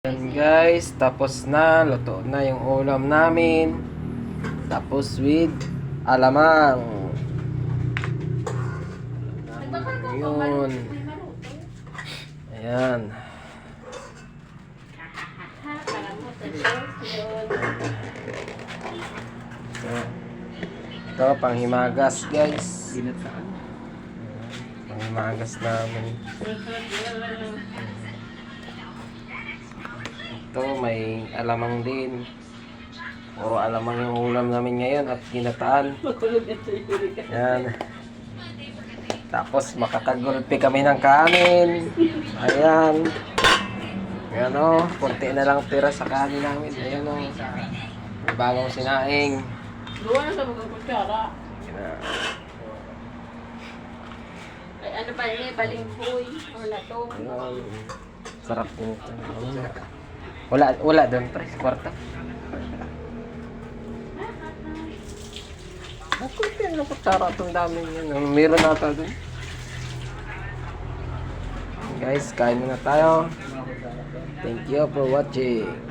Yan guys, tapos na, luto na yung ulam namin. Tapos with alamang. Yun. Ayan. Ito, panghimagas guys. Panghimagas namin. Ito, may alamang din. Puro alamang yung ulam namin ngayon at ginataan. Yan. Tapos makakagulpi kami ng kanin. Ayan. Ayan o, konti na lang tira sa kanin namin. Ayan o. May bagong sinaing. Luwa na sa mga kutsara. Ay, ano pa rin, balinghoy, or latong. Ayan. Sarap din ito. Wala doon, pre, sa kwarto. Bakit yan ang kutsara itong dami yun? Meron nata doon. Guys, kain muna tayo. Thank you for watching.